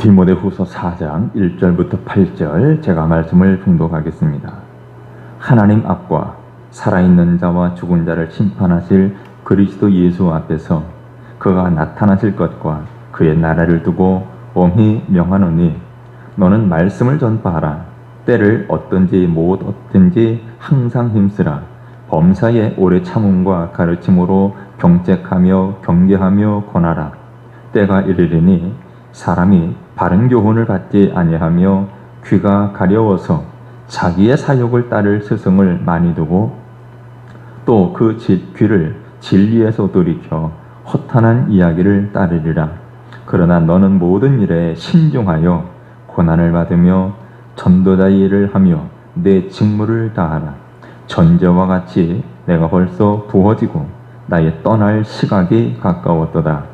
디모데후서 4장 1절부터 8절 제가 말씀을 봉독하겠습니다. 하나님 앞과 살아있는 자와 죽은 자를 심판하실 그리스도 예수 앞에서 그가 나타나실 것과 그의 나라를 두고 엄히 명하노니 너는 말씀을 전파하라. 때를 얻든지 못 얻든지 항상 힘쓰라. 범사에 오래 참음과 가르침으로 경책하며 경계하며 권하라. 때가 이르리니 사람이 바른 교훈을 받지 아니하며 귀가 가려워서 자기의 사욕을 따를 스승을 많이 두고 또 그 귀를 진리에서 돌이켜 허탄한 이야기를 따르리라. 그러나 너는 모든 일에 신중하여 고난을 받으며 전도자의 일을 하며 내 직무를 다하라. 전제와 같이 내가 벌써 부어지고 나의 떠날 시각이 가까웠도다.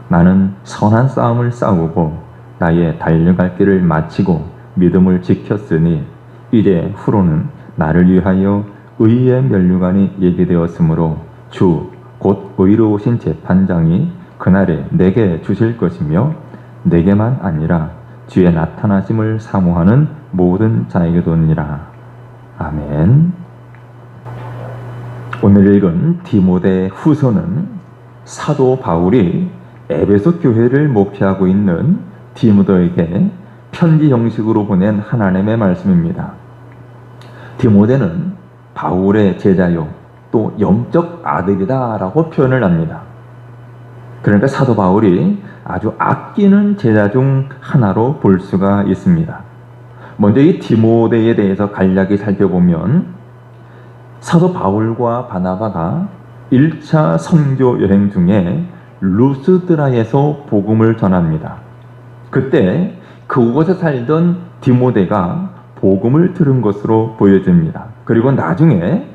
나는 선한 싸움을 싸우고 나의 달려갈 길을 마치고 믿음을 지켰으니 이제 후로는 나를 위하여 의의 면류관이 예비되었으므로 주 곧 의로우신 재판장이 그날에 내게 주실 것이며 내게만 아니라 주의 나타나심을 사모하는 모든 자에게도니라. 아멘. 오늘 읽은 디모데 후서는 사도 바울이 에베소 교회를 목회하고 있는 디모데에게 편지 형식으로 보낸 하나님의 말씀입니다. 디모데는 바울의 제자요 또 영적 아들이다 라고 표현을 합니다. 그러니까 사도 바울이 아주 아끼는 제자 중 하나로 볼 수가 있습니다. 먼저 이 디모데에 대해서 간략히 살펴보면 사도 바울과 바나바가 1차 선교 여행 중에 루스드라에서 복음을 전합니다. 그때 그곳에 살던 디모데가 복음을 들은 것으로 보여집니다. 그리고 나중에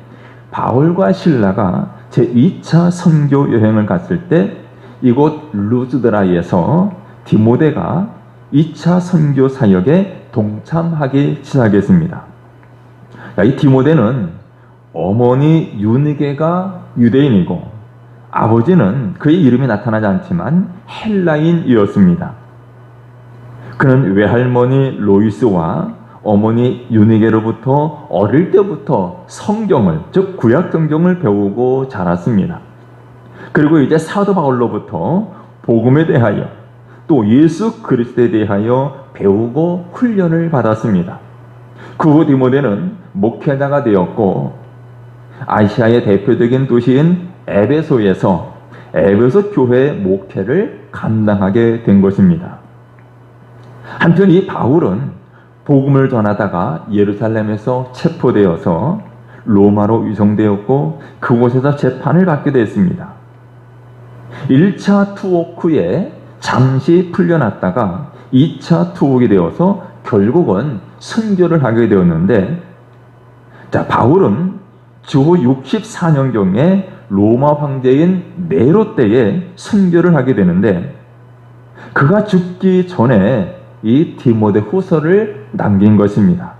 바울과 실라가 제2차 선교 여행을 갔을 때 이곳 루스드라에서 디모데가 2차 선교 사역에 동참하기 시작했습니다. 이 디모데는 어머니 유니게가 유대인이고 아버지는 그의 이름이 나타나지 않지만 헬라인이었습니다. 그는 외할머니 로이스와 어머니 유니게로부터 어릴 때부터 성경을, 즉 구약 성경을 배우고 자랐습니다. 그리고 이제 사도 바울로부터 복음에 대하여 또 예수 그리스도에 대하여 배우고 훈련을 받았습니다. 그 후 디모데는 목회자가 되었고 아시아의 대표적인 도시인 에베소에서 에베소 교회의 목회를 감당하게 된 것입니다. 한편 이 바울은 복음을 전하다가 예루살렘에서 체포되어서 로마로 위송되었고 그곳에서 재판을 받게 됐습니다. 1차 투옥 후에 잠시 풀려났다가 2차 투옥이 되어서 결국은 순교를 하게 되었는데 바울은 주후 64년경에 로마 황제인 네로 때에 순교를 하게 되는데 그가 죽기 전에 이 디모데 후서를 남긴 것입니다.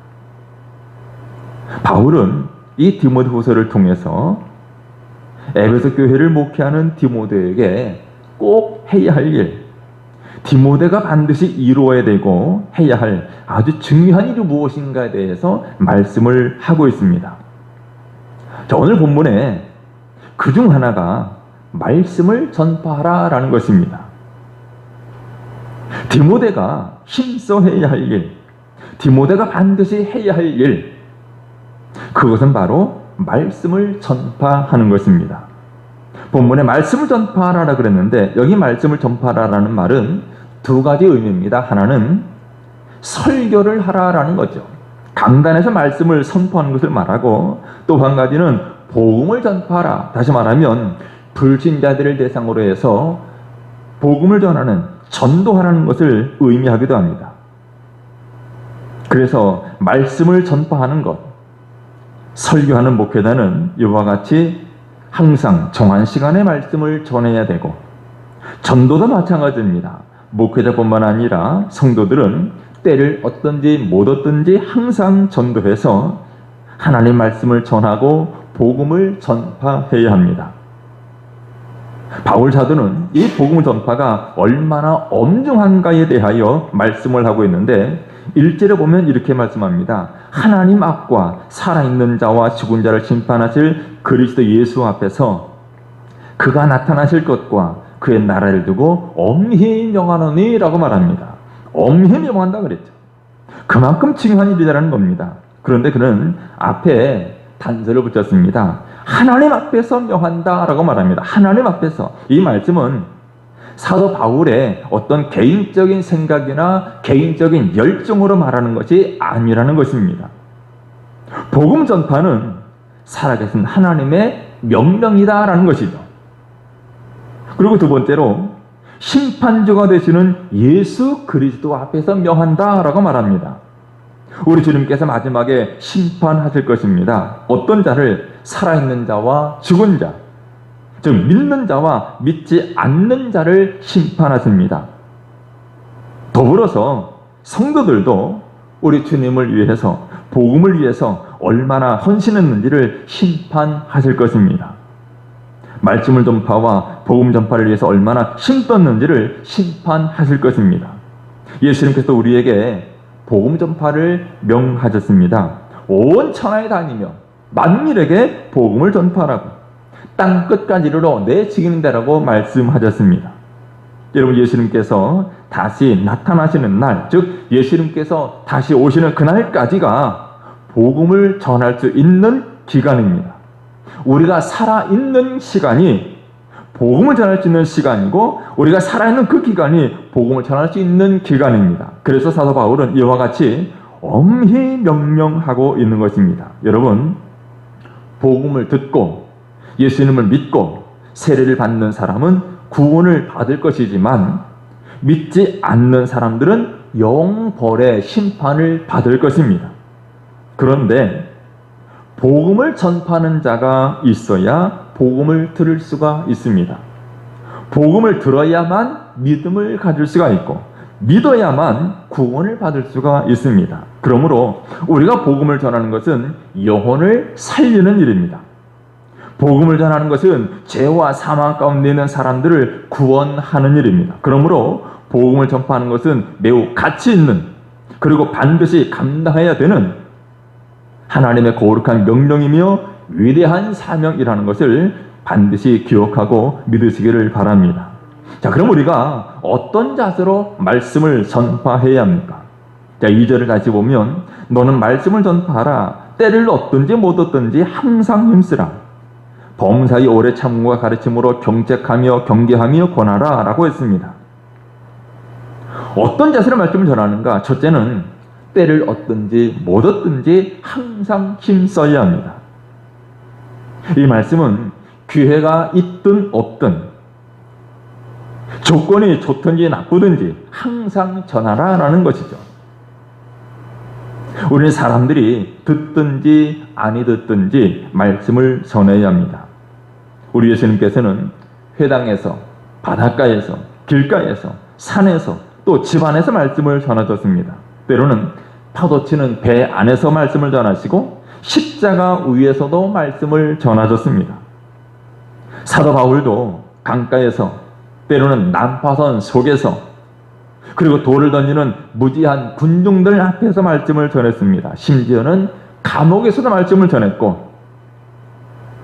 바울은 이 디모데 후서를 통해서 에베소 교회를 목회하는 디모데에게 꼭 해야 할 일, 디모데가 반드시 이루어야 되고 해야 할 아주 중요한 일이 무엇인가에 대해서 말씀을 하고 있습니다. 자, 오늘 본문에 그중 하나가 말씀을 전파하라라는 것입니다. 디모데가 힘써 해야 할 일, 디모데가 반드시 해야 할 일, 그것은 바로 말씀을 전파하는 것입니다. 본문에 말씀을 전파하라 그랬는데 여기 말씀을 전파하라는 말은 두 가지 의미입니다. 하나는 설교를 하라라는 거죠. 강단에서 말씀을 선포하는 것을 말하고 또 한 가지는 복음을 전파하라. 다시 말하면 불신자들을 대상으로 해서 복음을 전하는 전도하라는 것을 의미하기도 합니다. 그래서 말씀을 전파하는 것, 설교하는 목회자는 이와 같이 항상 정한 시간에 말씀을 전해야 되고 전도도 마찬가지입니다. 목회자뿐만 아니라 성도들은 때를 얻든지 못 얻든지 항상 전도해서 하나님 말씀을 전하고 복음을 전파해야 합니다. 바울 사도는 이 복음 전파가 얼마나 엄중한가에 대하여 말씀을 하고 있는데 1절에 보면 이렇게 말씀합니다. 하나님 앞과 살아있는 자와 죽은 자를 심판하실 그리스도 예수 앞에서 그가 나타나실 것과 그의 나라를 두고 엄히 명하노니 라고 말합니다. 엄히 명한다 그랬죠. 그만큼 중요한 일이라는 겁니다. 그런데 그는 앞에 단서를 붙였습니다. 하나님 앞에서 명한다 라고 말합니다. 하나님 앞에서. 이 말씀은 사도 바울의 어떤 개인적인 생각이나 개인적인 열정으로 말하는 것이 아니라는 것입니다. 복음 전파는 살아계신 하나님의 명령이다라는 것이죠. 그리고 두 번째로 심판주가 되시는 예수 그리스도 앞에서 명한다라고 말합니다. 우리 주님께서 마지막에 심판하실 것입니다. 어떤 자를? 살아있는 자와 죽은 자, 즉 믿는 자와 믿지 않는 자를 심판하십니다. 더불어서 성도들도 우리 주님을 위해서, 복음을 위해서 얼마나 헌신했는지를 심판하실 것입니다. 말씀을 전파와 복음 전파를 위해서 얼마나 힘썼는지를 심판하실 것입니다. 예수님께서 우리에게 복음 전파를 명하셨습니다. 온 천하에 다니며 만민에게 복음을 전파하라고, 땅 끝까지 이르러 내치기는 데라고 말씀하셨습니다. 여러분, 예수님께서 다시 나타나시는 날, 즉 예수님께서 다시 오시는 그날까지가 복음을 전할 수 있는 기간입니다. 우리가 살아있는 시간이 복음을 전할 수 있는 시간이고, 우리가 살아있는 그 기간이 복음을 전할 수 있는 기간입니다. 그래서 사도 바울은 이와 같이 엄히 명령하고 있는 것입니다. 여러분, 복음을 듣고 예수님을 믿고 세례를 받는 사람은 구원을 받을 것이지만, 믿지 않는 사람들은 영벌의 심판을 받을 것입니다. 그런데 복음을 전파하는 자가 있어야 복음을 들을 수가 있습니다. 복음을 들어야만 믿음을 가질 수가 있고, 믿어야만 구원을 받을 수가 있습니다. 그러므로 우리가 복음을 전하는 것은 영혼을 살리는 일입니다. 복음을 전하는 것은 죄와 사망 가운데 있는 사람들을 구원하는 일입니다. 그러므로 복음을 전파하는 것은 매우 가치 있는, 그리고 반드시 감당해야 되는 하나님의 거룩한 명령이며 위대한 사명이라는 것을 반드시 기억하고 믿으시기를 바랍니다. 자, 그럼 우리가 어떤 자세로 말씀을 전파해야 합니까? 자, 2절을 다시 보면, 너는 말씀을 전파하라. 때를 얻든지 못 얻든지 항상 힘쓰라. 범사의 오래 참음과 가르침으로 경책하며 경계하며 권하라 라고 했습니다. 어떤 자세로 말씀을 전하는가? 첫째는 때를 얻든지 못 얻든지 항상 힘써야 합니다. 이 말씀은 기회가 있든 없든, 조건이 좋든지 나쁘든지 항상 전하라 라는 것이죠. 우리는 사람들이 듣든지 아니 듣든지 말씀을 전해야 합니다. 우리 예수님께서는 회당에서, 바닷가에서, 길가에서, 산에서, 또 집안에서 말씀을 전하셨습니다. 때로는 파도치는 배 안에서 말씀을 전하시고, 십자가 위에서도 말씀을 전하셨습니다. 사도 바울도 강가에서, 때로는 난파선 속에서, 그리고 돌을 던지는 무지한 군중들 앞에서 말씀을 전했습니다. 심지어는 감옥에서도 말씀을 전했고,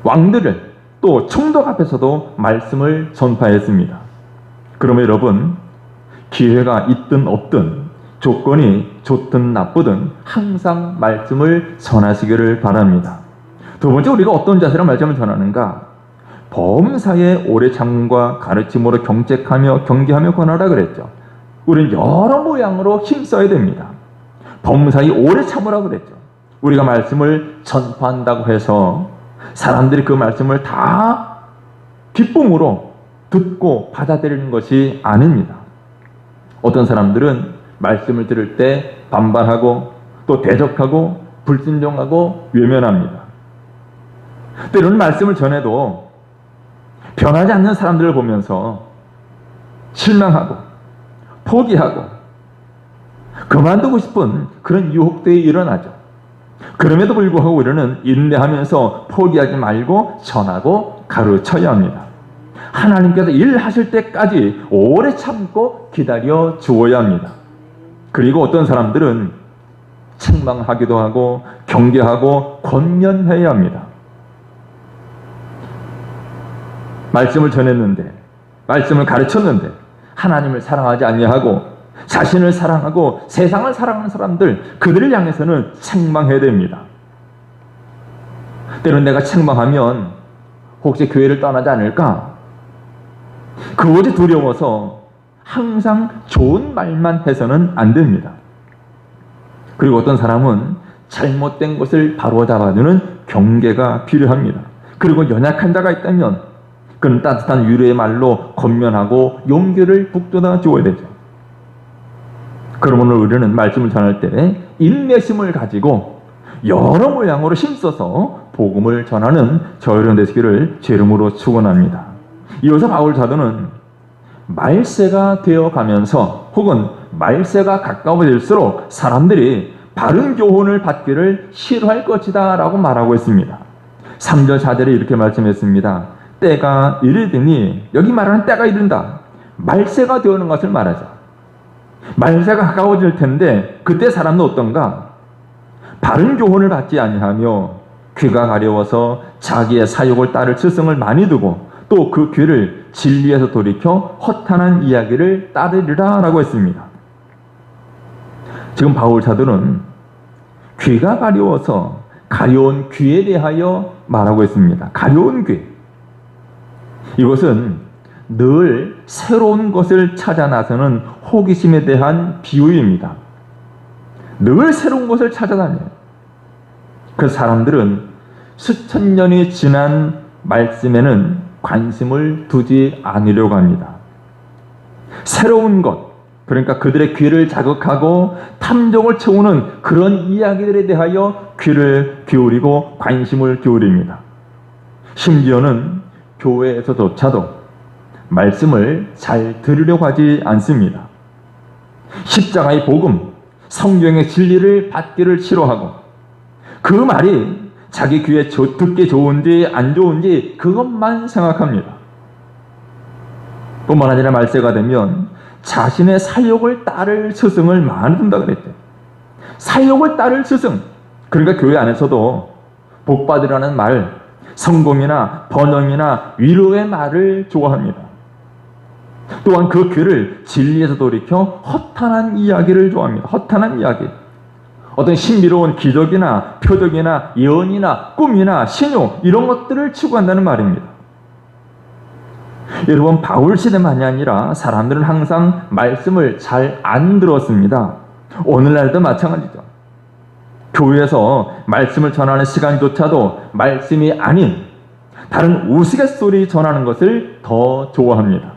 왕들을, 또 총독 앞에서도 말씀을 전파했습니다. 그러면 여러분, 기회가 있든 없든, 조건이 좋든 나쁘든 항상 말씀을 전하시기를 바랍니다. 두 번째, 우리가 어떤 자세로 말씀을 전하는가? 범사에 오래 참음과 가르침으로 경책하며 경계하며 권하라 그랬죠. 우리는 여러 모양으로 힘써야 됩니다. 범사에 오래 참으라 그랬죠. 우리가 말씀을 전파한다고 해서 사람들이 그 말씀을 다 기쁨으로 듣고 받아들이는 것이 아닙니다. 어떤 사람들은 말씀을 들을 때 반발하고, 또 대적하고, 불순종하고 외면합니다. 때로는 말씀을 전해도 변하지 않는 사람들을 보면서 실망하고 포기하고 그만두고 싶은 그런 유혹들이 일어나죠. 그럼에도 불구하고 우리는 인내하면서 포기하지 말고 전하고 가르쳐야 합니다. 하나님께서 일하실 때까지 오래 참고 기다려 주어야 합니다. 그리고 어떤 사람들은 책망하기도 하고 경계하고 권면해야 합니다. 말씀을 전했는데, 말씀을 가르쳤는데 하나님을 사랑하지 아니하고 자신을 사랑하고 세상을 사랑하는 사람들, 그들을 향해서는 책망해야 됩니다. 때론 내가 책망하면 혹시 교회를 떠나지 않을까? 그것이 두려워서 항상 좋은 말만 해서는 안 됩니다. 그리고 어떤 사람은 잘못된 것을 바로잡아주는 경계가 필요합니다. 그리고 연약한 자가 있다면 그는 따뜻한 위로의 말로 권면하고 용기를 북돋아 주어야 되죠. 그러므로 우리는 말씀을 전할 때 인내심을 가지고 여러 모양으로 힘써서 복음을 전하는 저 여러분 되시기를 제 이름으로 축원합니다. 이어서 바울 사도는 말세가 되어가면서 혹은 말세가 가까워질수록 사람들이 바른 교훈을 받기를 싫어할 것이다 라고 말하고 있습니다. 3절 4절에 이렇게 말씀했습니다. 때가 이르더니, 여기 말하는 때가 이른다, 말세가 되어오는 것을 말하죠. 말세가 가까워질 텐데 그때 사람은 어떤가? 바른 교훈을 받지 아니하며 귀가 가려워서 자기의 사욕을 따를 스승을 많이 두고 또 그 귀를 진리에서 돌이켜 허탄한 이야기를 따르리라 라고 했습니다. 지금 바울 사도는 귀가 가려워서 가려운 귀에 대하여 말하고 있습니다. 가려운 귀. 이것은 늘 새로운 것을 찾아 나서는 호기심에 대한 비유입니다. 늘 새로운 것을 찾아다녀요. 그 사람들은 수천 년이 지난 말씀에는 관심을 두지 않으려고 합니다. 새로운 것, 그러니까 그들의 귀를 자극하고 탐욕을 채우는 그런 이야기들에 대하여 귀를 기울이고 관심을 기울입니다. 심지어는 교회에서조차도 말씀을 잘 들으려고 하지 않습니다. 십자가의 복음, 성경의 진리를 받기를 싫어하고 그 말이 자기 귀에 듣기 좋은지 안 좋은지 그것만 생각합니다. 뿐만 아니라 말세가 되면 자신의 사욕을 따를 스승을 많이 둔다 그랬죠. 사욕을 따를 스승, 그러니까 교회 안에서도 복받으라는 말, 성공이나 번영이나 위로의 말을 좋아합니다. 또한 그 귀를 진리에서 돌이켜 허탄한 이야기를 좋아합니다. 허탄한 이야기. 어떤 신비로운 기적이나 표적이나 예언이나 꿈이나 신용, 이런 것들을 추구한다는 말입니다. 여러분, 바울 시대만이 아니라 사람들은 항상 말씀을 잘 안 들었습니다. 오늘날도 마찬가지죠. 교회에서 말씀을 전하는 시간조차도 말씀이 아닌 다른 우스갯소리 전하는 것을 더 좋아합니다.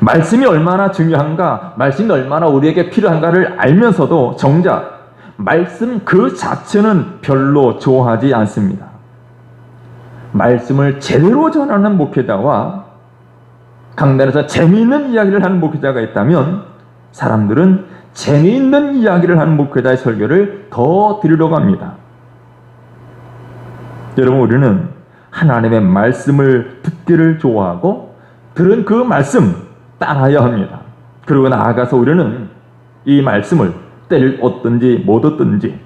말씀이 얼마나 중요한가, 말씀이 얼마나 우리에게 필요한가를 알면서도 정작 말씀 그 자체는 별로 좋아하지 않습니다. 말씀을 제대로 전하는 목회자와 강단에서 재미있는 이야기를 하는 목회자가 있다면 사람들은 재미있는 이야기를 하는 목회자의 설교를 더 들으려고 합니다. 여러분, 우리는 하나님의 말씀을 듣기를 좋아하고 들은 그 말씀 따라야 합니다. 그리고 나아가서 우리는 이 말씀을 때를 얻든지 못 얻든지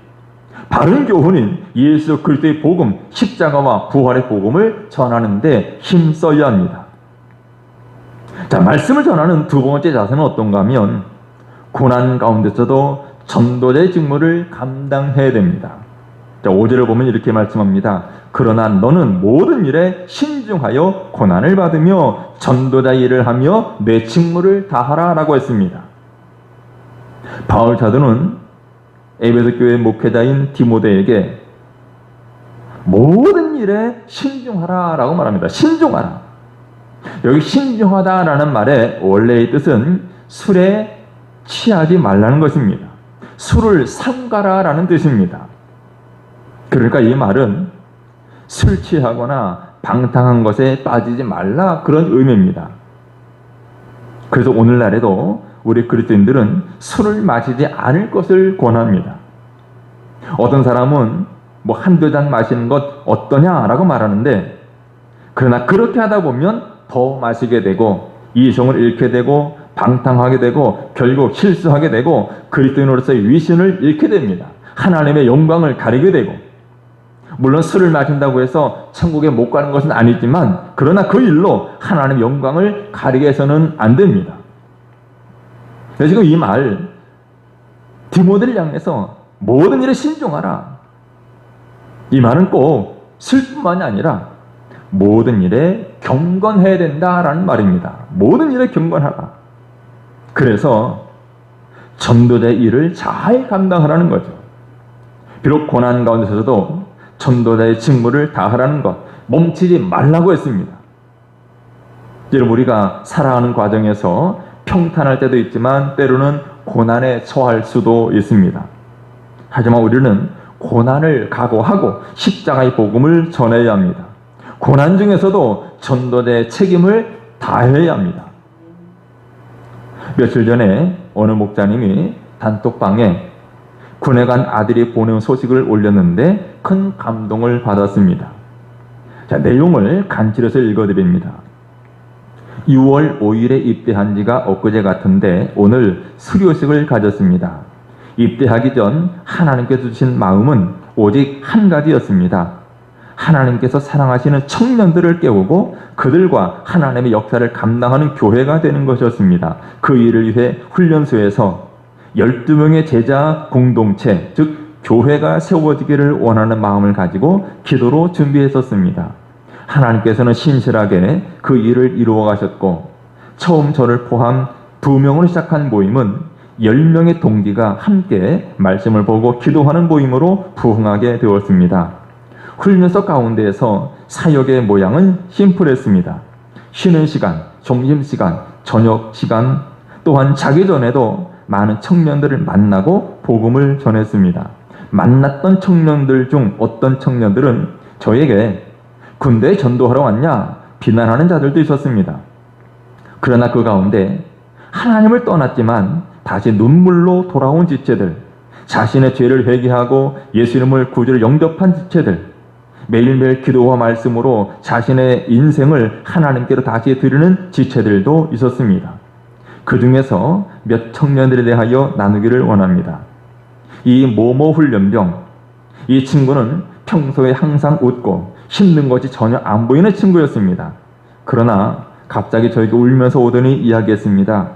바른 교훈인 예수 그리스도의 복음, 십자가와 부활의 복음을 전하는 데 힘써야 합니다. 자, 말씀을 전하는 두 번째 자세는 어떤가 하면 고난 가운데서도 전도자의 직무를 감당해야 됩니다. 자, 5절을 보면 이렇게 말씀합니다. 그러나 너는 모든 일에 신중하여 고난을 받으며 전도자 일을 하며 내 직무를 다하라 라고 했습니다. 바울 사도는 에베소 교회 목회자인 디모데에게 모든 일에 신중하라 라고 말합니다. 신중하라. 여기 신중하다라는 말의 원래의 뜻은 술에 취하지 말라는 것입니다. 술을 삼가라라는 뜻입니다. 그러니까 이 말은 술 취하거나 방탕한 것에 빠지지 말라, 그런 의미입니다. 그래서 오늘날에도 우리 그리스도인들은 술을 마시지 않을 것을 권합니다. 어떤 사람은 한두 잔 마시는 것 어떠냐라고 말하는데 그러나 그렇게 하다 보면 더 마시게 되고 이성을 잃게 되고 방탕하게 되고 결국 실수하게 되고 그리스도인으로서의 위신을 잃게 됩니다. 하나님의 영광을 가리게 되고, 물론 술을 마신다고 해서 천국에 못 가는 것은 아니지만 그러나 그 일로 하나님의 영광을 가리게 해서는 안 됩니다. 그래서 지금 이 말 디모데를 향해서 모든 일에 신중하라, 이 말은 꼭 술뿐만이 아니라 모든 일에 경건해야 된다라는 말입니다. 모든 일에 경건하라. 그래서 전도자의 일을 잘 감당하라는 거죠. 비록 고난 가운데서도 전도자의 직무를 다하라는 것, 멈추지 말라고 했습니다. 여러분, 우리가 살아가는 과정에서 평탄할 때도 있지만 때로는 고난에 처할 수도 있습니다. 하지만 우리는 고난을 각오하고 십자가의 복음을 전해야 합니다. 고난 중에서도 전도자의 책임을 다해야 합니다. 며칠 전에 어느 목사님이 단톡방에 군에 간 아들이 보내온 소식을 올렸는데 큰 감동을 받았습니다. 자, 내용을 간추려서 읽어드립니다. 6월 5일에 입대한 지가 엊그제 같은데 오늘 수료식을 가졌습니다. 입대하기 전 하나님께서 주신 마음은 오직 한 가지였습니다. 하나님께서 사랑하시는 청년들을 깨우고 그들과 하나님의 역사를 감당하는 교회가 되는 것이었습니다. 그 일을 위해 훈련소에서 12명의 제자 공동체, 즉 교회가 세워지기를 원하는 마음을 가지고 기도로 준비했었습니다. 하나님께서는 신실하게 그 일을 이루어 가셨고, 처음 저를 포함 2명으로 시작한 모임은 10명의 동기가 함께 말씀을 보고 기도하는 모임으로 부흥하게 되었습니다. 훈련소 가운데에서 사역의 모양은 심플했습니다. 쉬는 시간, 점심시간, 저녁시간, 또한 자기 전에도 많은 청년들을 만나고 복음을 전했습니다. 만났던 청년들 중 어떤 청년들은 저에게 군대에 전도하러 왔냐 비난하는 자들도 있었습니다. 그러나 그 가운데 하나님을 떠났지만 다시 눈물로 돌아온 지체들, 자신의 죄를 회개하고 예수 이름을 구주로 영접한 지체들, 매일매일 기도와 말씀으로 자신의 인생을 하나님께로 다시 드리는 지체들도 있었습니다. 그 중에서 몇 청년들에 대하여 나누기를 원합니다. 이 모모 훈련병, 이 친구는 평소에 항상 웃고 힘든 것이 전혀 안 보이는 친구였습니다. 그러나 갑자기 저에게 울면서 오더니 이야기했습니다.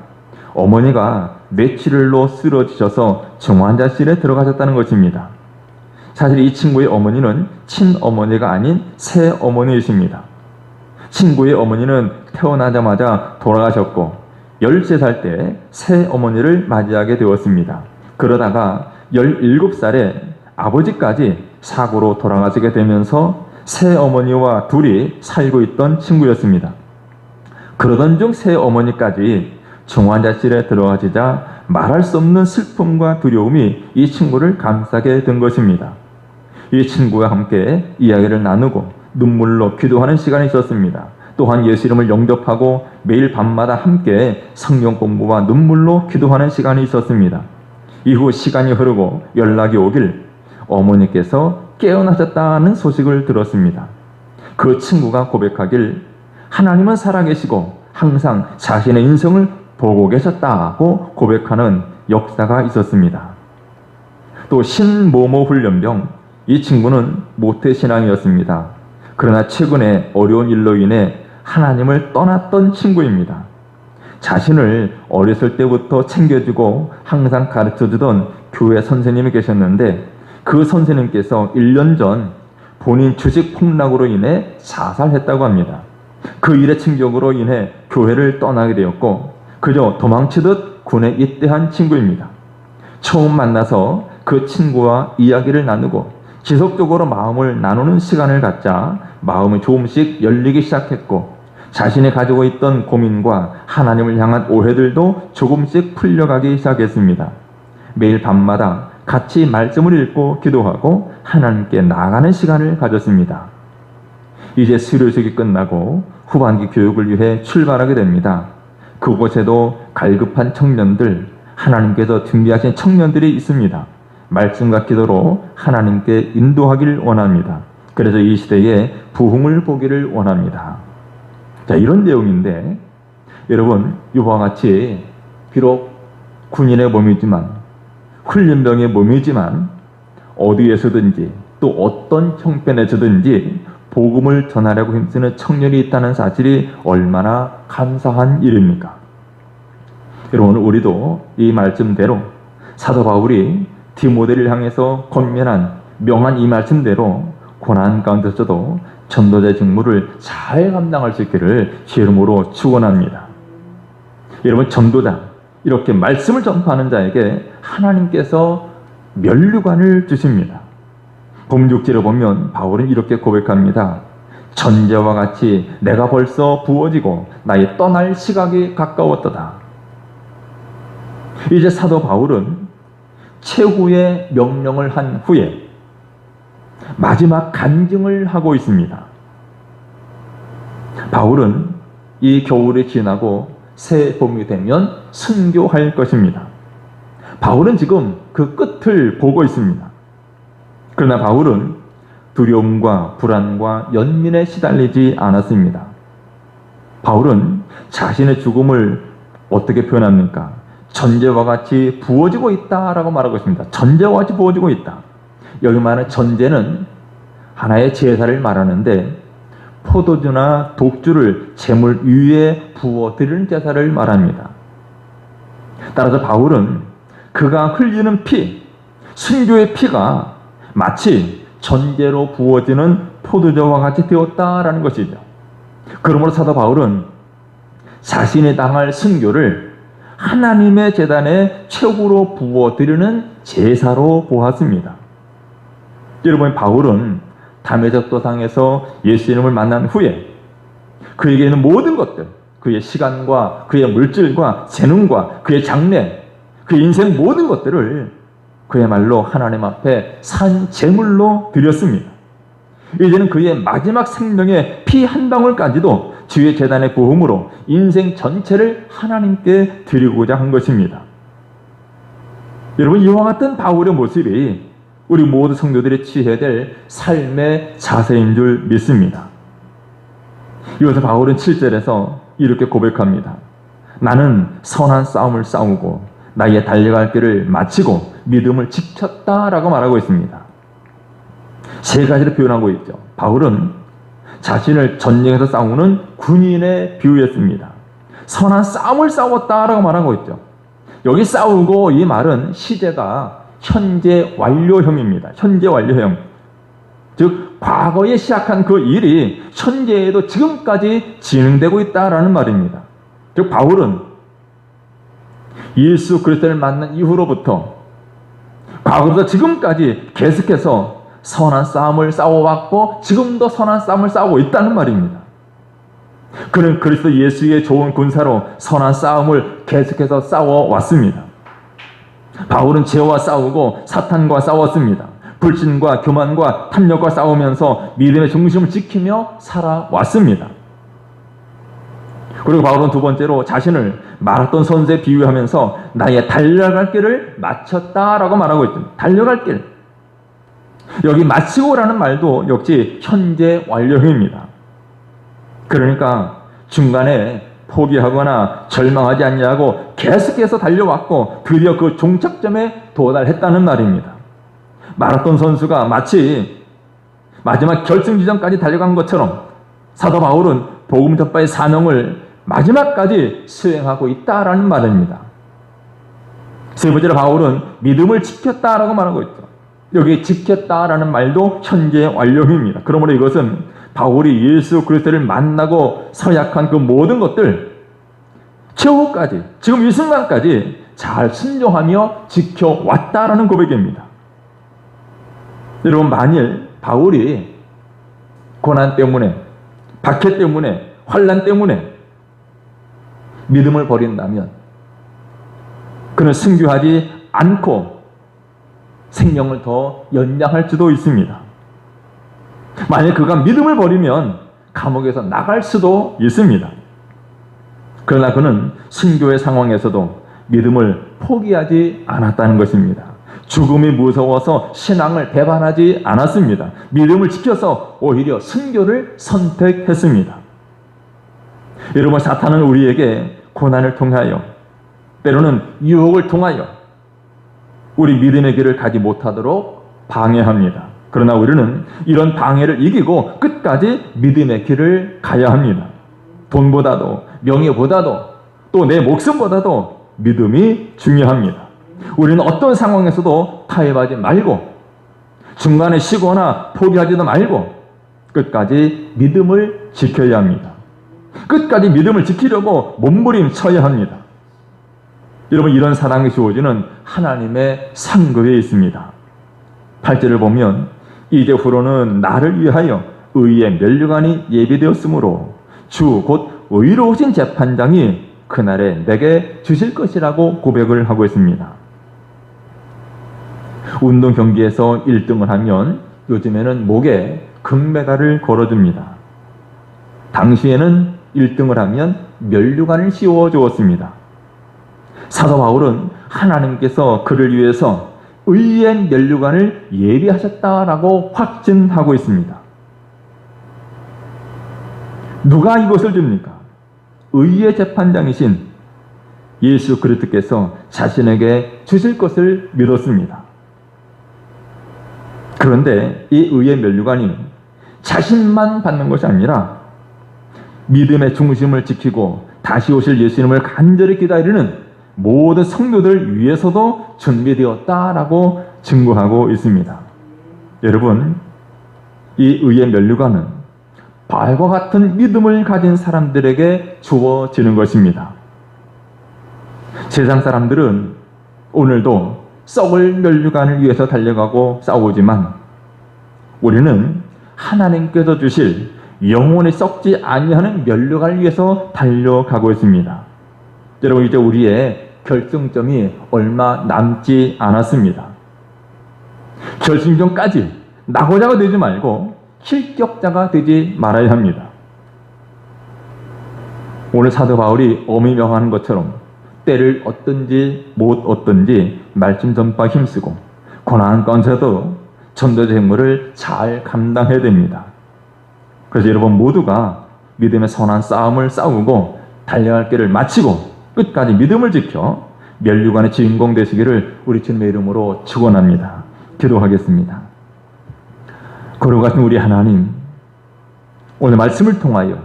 어머니가 뇌출혈로 쓰러지셔서 중환자실에 들어가셨다는 것입니다. 사실 이 친구의 어머니는 친어머니가 아닌 새어머니이십니다. 친구의 어머니는 태어나자마자 돌아가셨고 13살 때 새어머니를 맞이하게 되었습니다. 그러다가 17살에 아버지까지 사고로 돌아가시게 되면서 새어머니와 둘이 살고 있던 친구였습니다. 그러던 중 새어머니까지 중환자실에 들어가시자 말할 수 없는 슬픔과 두려움이 이 친구를 감싸게 된 것입니다. 이 친구와 함께 이야기를 나누고 눈물로 기도하는 시간이 있었습니다. 또한 예수 이름을 영접하고 매일 밤마다 함께 성경 공부와 눈물로 기도하는 시간이 있었습니다. 이후 시간이 흐르고 연락이 오길 어머니께서 깨어나셨다는 소식을 들었습니다. 그 친구가 고백하길 하나님은 살아계시고 항상 자신의 인생을 보고 계셨다고 고백하는 역사가 있었습니다. 또 신모모 훈련병, 이 친구는 모태신앙이었습니다. 그러나 최근에 어려운 일로 인해 하나님을 떠났던 친구입니다. 자신을 어렸을 때부터 챙겨주고 항상 가르쳐주던 교회 선생님이 계셨는데 그 선생님께서 1년 전 본인 주식 폭락으로 인해 자살했다고 합니다. 그 일의 충격으로 인해 교회를 떠나게 되었고 그저 도망치듯 군에 입대한 친구입니다. 처음 만나서 그 친구와 이야기를 나누고 지속적으로 마음을 나누는 시간을 갖자 마음이 조금씩 열리기 시작했고 자신이 가지고 있던 고민과 하나님을 향한 오해들도 조금씩 풀려가기 시작했습니다. 매일 밤마다 같이 말씀을 읽고 기도하고 하나님께 나아가는 시간을 가졌습니다. 이제 수료식이 끝나고 후반기 교육을 위해 출발하게 됩니다. 그곳에도 갈급한 청년들, 하나님께서 준비하신 청년들이 있습니다. 말씀과 기도로 하나님께 인도하길 원합니다. 그래서 이 시대에 부흥을 보기를 원합니다. 자, 이런 내용인데 여러분, 이와 같이 비록 군인의 몸이지만 훈련병의 몸이지만 어디에서든지 또 어떤 형편에서든지 복음을 전하려고 힘쓰는 청년이 있다는 사실이 얼마나 감사한 일입니까? 여러분, 우리도 이 말씀대로 사도 바울이 디모데를 향해서 권면한 명한 이 말씀대로 고난 가운데서도 전도자의 직무를 잘 감당할 수 있기를 주의 이름으로 축원합니다. 여러분, 전도자, 이렇게 말씀을 전파하는 자에게 하나님께서 면류관을 주십니다. 본 6절에 보면 바울은 이렇게 고백합니다. 전제와 같이 내가 벌써 부어지고 나의 떠날 시각이 가까웠도다. 이제 사도 바울은 최후의 명령을 한 후에 마지막 간증을 하고 있습니다. 바울은 이 겨울이 지나고 새 봄이 되면 순교할 것입니다. 바울은 지금 그 끝을 보고 있습니다. 그러나 바울은 두려움과 불안과 연민에 시달리지 않았습니다. 바울은 자신의 죽음을 어떻게 표현합니까? 전제와 같이 부어지고 있다라고 말하고 있습니다. 전제와 같이 부어지고 있다. 여기 말하는 전제는 하나의 제사를 말하는데 포도주나 독주를 제물 위에 부어드리는 제사를 말합니다. 따라서 바울은 그가 흘리는 피, 순교의 피가 마치 전제로 부어지는 포도주와 같이 되었다라는 것이죠. 그러므로 사도 바울은 자신이 당할 순교를 하나님의 제단에 최후로 부어드리는 제사로 보았습니다. 여러분, 바울은 담에색 도상에서 예수님을 만난 후에 그에게 있는 모든 것들, 그의 시간과 그의 물질과 재능과 그의 장래, 그의 인생 모든 것들을 그야말로 하나님 앞에 산 제물로 드렸습니다. 이제는 그의 마지막 생명의 피 한 방울까지도 주의 제단의 부흥으로 인생 전체를 하나님께 드리고자 한 것입니다. 여러분, 이와 같은 바울의 모습이 우리 모두 성도들이 취해야 될 삶의 자세인 줄 믿습니다. 이어서 바울은 7절에서 이렇게 고백합니다. 나는 선한 싸움을 싸우고 나의 달려갈 길을 마치고 믿음을 지켰다라고 말하고 있습니다. 세 가지를 표현하고 있죠. 바울은 자신을 전쟁에서 싸우는 군인에 비유했습니다. 선한 싸움을 싸웠다라고 말하고 있죠. 여기 싸우고 이 말은 시제가 현재 완료형입니다. 현재 완료형. 즉 과거에 시작한 그 일이 현재에도 지금까지 진행되고 있다라는 말입니다. 즉 바울은 예수 그리스도를 만난 이후로부터 과거부터 지금까지 계속해서 선한 싸움을 싸워왔고 지금도 선한 싸움을 싸우고 있다는 말입니다. 그는 그리스도 예수의 좋은 군사로 선한 싸움을 계속해서 싸워왔습니다. 바울은 죄와 싸우고 사탄과 싸웠습니다. 불신과 교만과 탐욕과 싸우면서 믿음의 중심을 지키며 살아왔습니다. 그리고 바울은 두 번째로 자신을 마라톤 선수에 비유하면서 나의 달려갈 길을 마쳤다라고 말하고 있습니다. 달려갈 길. 여기 마치고라는 말도 역시 현재 완료형입니다. 그러니까 중간에 포기하거나 절망하지 않냐고 계속해서 달려왔고 드디어 그 종착점에 도달했다는 말입니다. 마라톤 선수가 마치 마지막 결승 지점까지 달려간 것처럼 사도 바울은 복음 전파의 사명을 마지막까지 수행하고 있다라는 말입니다. 세 번째로 바울은 믿음을 지켰다라고 말하고 있죠. 여기 지켰다라는 말도 현재 완료입니다. 그러므로 이것은 바울이 예수 그리스도를 만나고 서약한 그 모든 것들 최후까지 지금 이 순간까지 잘 순종하며 지켜왔다라는 고백입니다. 여러분, 만일 바울이 고난 때문에 박해 때문에 환난 때문에 믿음을 버린다면 그는 순교하지 않고 생명을 더 연장할 수도 있습니다. 만약 그가 믿음을 버리면 감옥에서 나갈 수도 있습니다. 그러나 그는 순교의 상황에서도 믿음을 포기하지 않았다는 것입니다. 죽음이 무서워서 신앙을 배반하지 않았습니다. 믿음을 지켜서 오히려 순교를 선택했습니다. 여러분, 사탄은 우리에게 고난을 통하여, 때로는 유혹을 통하여 우리 믿음의 길을 가지 못하도록 방해합니다. 그러나 우리는 이런 방해를 이기고 끝까지 믿음의 길을 가야 합니다. 돈보다도, 명예보다도, 또 내 목숨보다도 믿음이 중요합니다. 우리는 어떤 상황에서도 타협하지 말고, 중간에 쉬거나 포기하지도 말고 끝까지 믿음을 지켜야 합니다. 끝까지 믿음을 지키려고 몸부림쳐야 합니다. 여러분, 이런 사랑이 주어지는 하나님의 상급에 있습니다. 8절을 보면 이제후로는 나를 위하여 의의 면류관이 예비되었으므로 주 곧 의로우신 재판장이 그날에 내게 주실 것이라고 고백을 하고 있습니다. 운동 경기에서 1등을 하면 요즘에는 목에 금메달을 걸어줍니다. 당시에는 1등을 하면 면류관을 씌워 주었습니다. 사도 바울은 하나님께서 그를 위해서 의의 면류관을 예비하셨다라고 확증하고 있습니다. 누가 이것을 줍니까? 의의 재판장이신 예수 그리스도께서 자신에게 주실 것을 믿었습니다. 그런데 이 의의 면류관이 자신만 받는 것이 아니라 믿음의 중심을 지키고 다시 오실 예수님을 간절히 기다리는 모든 성도들 위해서도 준비되었다라고 증거하고 있습니다. 여러분, 이 의의 면류관은 바알과 같은 믿음을 가진 사람들에게 주어지는 것입니다. 세상 사람들은 오늘도 썩을 면류관을 위해서 달려가고 싸우지만 우리는 하나님께서 주실 영원히 썩지 아니하는 면류관을 위해서 달려가고 있습니다. 여러분, 이제 우리의 결승점이 얼마 남지 않았습니다. 결승점까지 낙오자가 되지 말고 실격자가 되지 말아야 합니다. 오늘 사도 바울이 어미 명하는 것처럼 때를 얻든지 못 얻든지 말씀 전파 힘쓰고 고난 가운데서도 전도자 직무를 잘 감당해야 됩니다. 그래서 여러분 모두가 믿음의 선한 싸움을 싸우고 달려갈 길을 마치고 끝까지 믿음을 지켜 면류관의 주인공 되시기를 우리 주님의 이름으로 축원합니다. 기도하겠습니다. 거룩하신 우리 하나님, 오늘 말씀을 통하여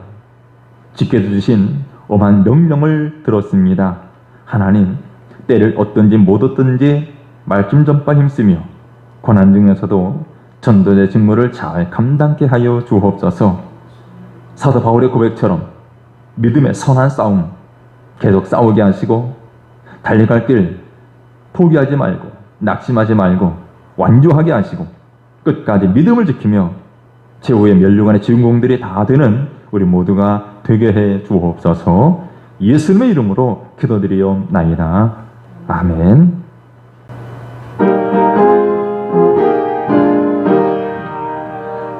지켜주신 엄한 명령을 들었습니다. 하나님, 때를 얻든지 못 얻든지 말씀 전파 힘쓰며 고난 중에서도 전도자의 직무를 잘 감당케 하여 주옵소서. 사도 바울의 고백처럼 믿음의 선한 싸움 계속 싸우게 하시고 달려갈 길 포기하지 말고 낙심하지 말고 완주하게 하시고 끝까지 믿음을 지키며 최후의 면류관의 주인공들이 다 되는 우리 모두가 되게 해 주옵소서. 예수님의 이름으로 기도드리옵나이다. 아멘.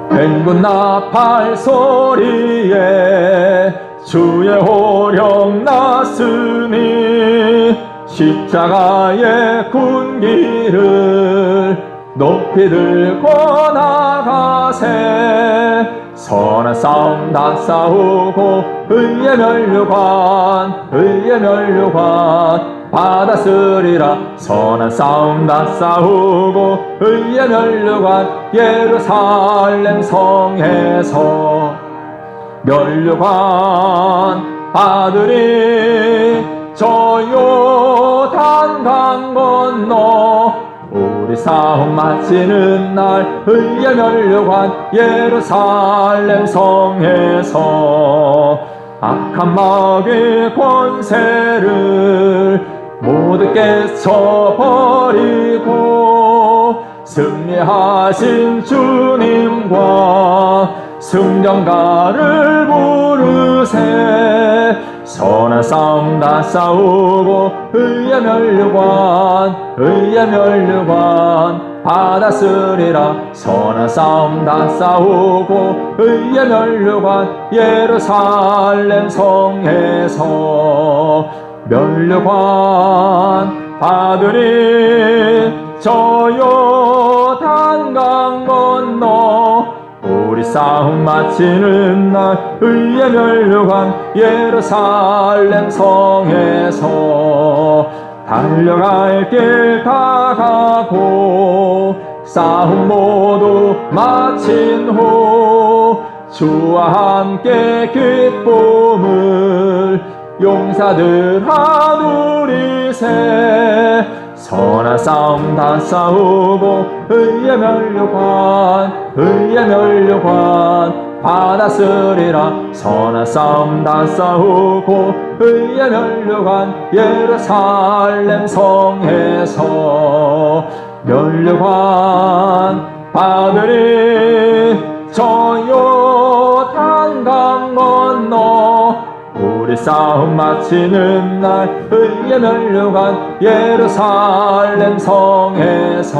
맹군 나팔 소리에 주의 호령 났으니 십자가의 군기를 높이 들고 나가세. 선한 싸움 다 싸우고 의의 면류관 받았으리라. 선한 싸움 다 싸우고 의의 면류관 예루살렘 성에서 면류관 받으리. 저 요단 강 건너 우리 싸움 마치는 날 의의 면류관 예루살렘 성에서 악한 마귀의 권세를 모두 깨쳐버리고 승리하신 주님과 승전가를 부르세. 선한 싸움 다 싸우고 의의 면류관 받았으리라. 선한 싸움 다 싸우고 의의 면류관 예루살렘 성에서 면류관 받으리. 저 요단강 건너 우리 싸움 마치는 날 의에 멸류관 예루살렘 성에서 달려갈 길 다 가고 싸움 모두 마친 후 주와 함께 기쁨을 용사들 하누리세 선한 싸움 다 싸우고 의의 멸류관 받았으리라 선한 싸움 다 싸우고 의의 멸류관 예루살렘 성에서 멸류관 받으리 저 요단강 건너 우리 싸움 마치는 날 의의 멸류관 예루살렘 성에서